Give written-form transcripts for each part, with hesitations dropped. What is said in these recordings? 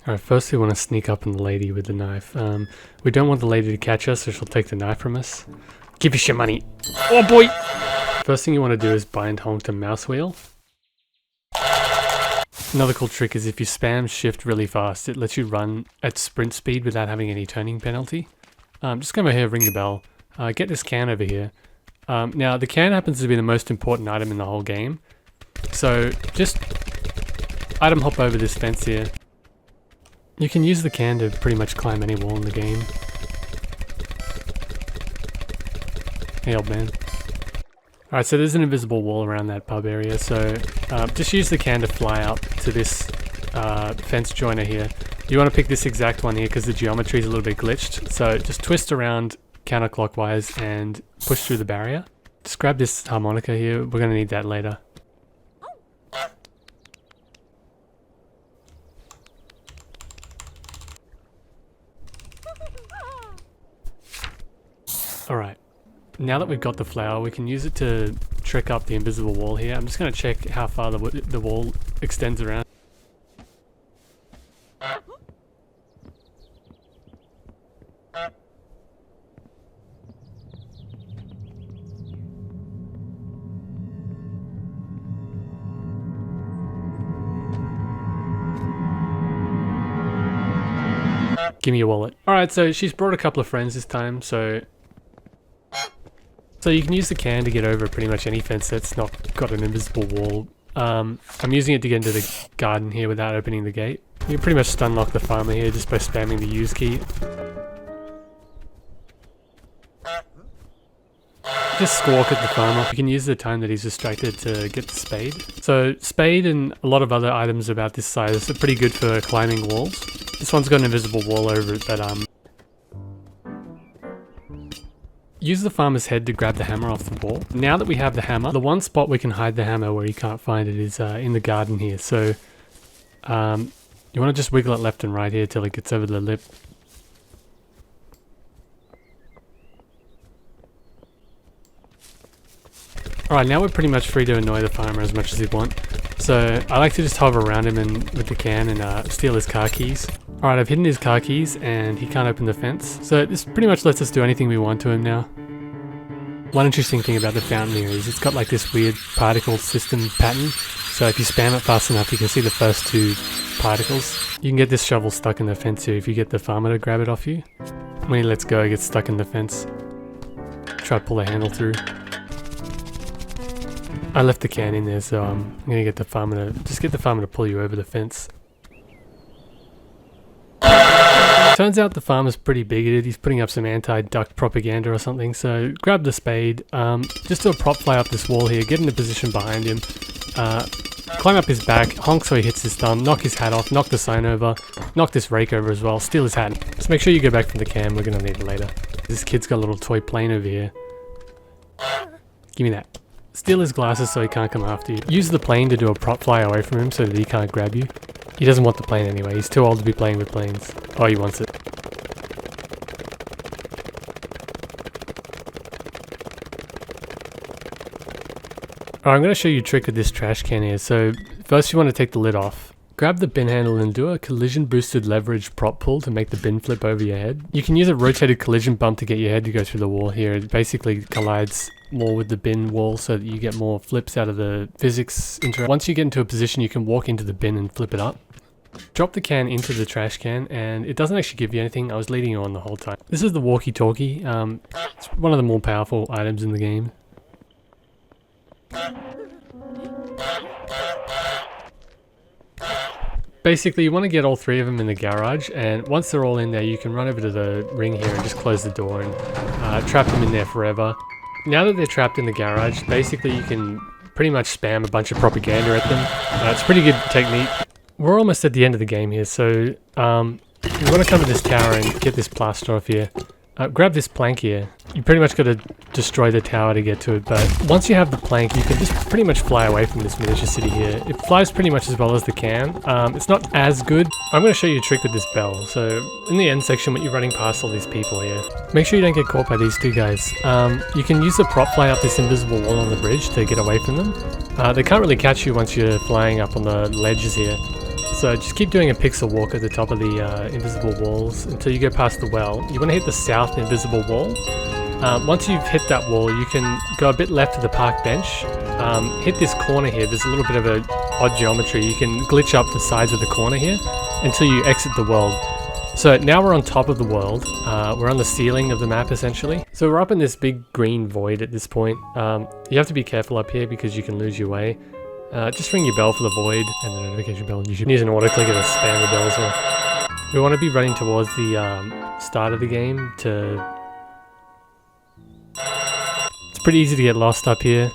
Alright, first we want to sneak up on the lady with the knife. We don't want the lady to catch us, so she'll take the knife from us. Give us your money. Oh boy! First thing you want to do is bind honk to mouse wheel. Another cool trick is if you spam shift really fast, it lets you run at sprint speed without having any turning penalty. Just come over here, ring the bell. Get this can over here. Now the can happens to be the most important item in the whole game. So just item hop over this fence here. You can use the can to pretty much climb any wall in the game. Hey old man. Alright, so there's an invisible wall around that pub area, so just use the can to fly out to this fence joiner here. You want to pick this exact one here because the geometry is a little bit glitched, so just twist around counterclockwise and push through the barrier. Just grab this harmonica here, we're going to need that later. Alright. Now that we've got the flower, we can use it to trick up the invisible wall here. I'm just going to check how far the wall extends around. Give me your wallet. Alright, so she's brought a couple of friends this time, so you can use the can to get over pretty much any fence that's not got an invisible wall. I'm using it to get into the garden here without opening the gate. You can pretty much stun lock the farmer here just by spamming the use key. Just squawk at the farmer. You can use the time that he's distracted to get the spade. So spade and a lot of other items about this size are pretty good for climbing walls. This one's got an invisible wall over it, but use the farmer's head to grab the hammer off the wall. Now that we have the hammer, the one spot we can hide the hammer where you can't find it is in the garden here. So you want to just wiggle it left and right here till it gets over the lip. Alright, now we're pretty much free to annoy the farmer as much as we want. So I like to just hover around him and with the can and steal his car keys. Alright, I've hidden his car keys and he can't open the fence. So this pretty much lets us do anything we want to him now. One interesting thing about the fountain here is it's got like this weird particle system pattern. So if you spam it fast enough, you can see the first two particles. You can get this shovel stuck in the fence here if you get the farmer to grab it off you. When he lets go, it gets stuck in the fence. Try to pull the handle through. I left the can in there, so I'm gonna get the farmer to pull you over the fence. Turns out the farmer's pretty bigoted. He's putting up some anti-duck propaganda or something. So grab the spade, just do a prop fly up this wall here, get in a position behind him, climb up his back, honk so he hits his thumb, knock his hat off, knock the sign over, knock this rake over as well, steal his hat. Just make sure you go back from the can, we're gonna need it later. This kid's got a little toy plane over here. Give me that. Steal his glasses so he can't come after you. Use the plane to do a prop fly away from him so that he can't grab you. He doesn't want the plane anyway, he's too old to be playing with planes. Oh, he wants it. Alright, I'm going to show you a trick with this trash can here. So first you want to take the lid off. Grab the bin handle and do a collision boosted leverage prop pull to make the bin flip over your head. You can use a rotated collision bump to get your head to go through the wall here. It basically collides more with the bin wall so that you get more flips out of the physics interaction. Once you get into a position, you can walk into the bin and flip it up. Drop the can into the trash can and it doesn't actually give you anything. I was leading you on the whole time. This is the walkie-talkie. It's one of the more powerful items in the game. Basically, you want to get all three of them in the garage, and once they're all in there, you can run over to the ring here and just close the door and trap them in there forever. Now that they're trapped in the garage, basically you can pretty much spam a bunch of propaganda at them. It's a pretty good technique. We're almost at the end of the game here, so you want to come to this tower and get this plaster off here. Grab this plank here. You pretty much got to destroy the tower to get to it, but once you have the plank, you can just pretty much fly away from this miniature city here. It flies pretty much as well as the can. It's not as good. I'm going to show you a trick with this bell. So in the end section, when you're running past all these people here, make sure you don't get caught by these two guys. You can use the prop fly up this invisible wall on the bridge to get away from them. They can't really catch you once you're flying up on the ledges here. So just keep doing a pixel walk at the top of the invisible walls until you go past the well. You want to hit the south invisible wall. Once you've hit that wall, you can go a bit left to the park bench. Hit this corner here. There's a little bit of a odd geometry. You can glitch up the sides of the corner here until you exit the world. So now we're on top of the world. We're on the ceiling of the map essentially. So we're up in this big green void at this point. You have to be careful up here because you can lose your way. Just ring your bell for the void and the notification bell. You should use an auto clicker to spam the bell as well. We want to be running towards the start of the game to... It's pretty easy to get lost up here.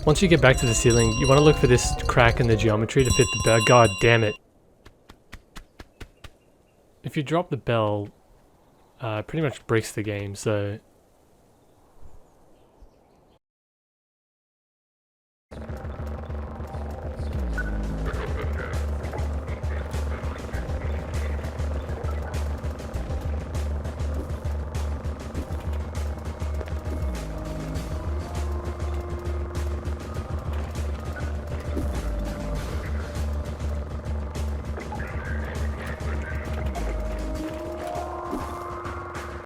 Once you get back to the ceiling, you want to look for this crack in the geometry to fit the bell. God damn it. If you drop the bell, it pretty much breaks the game, so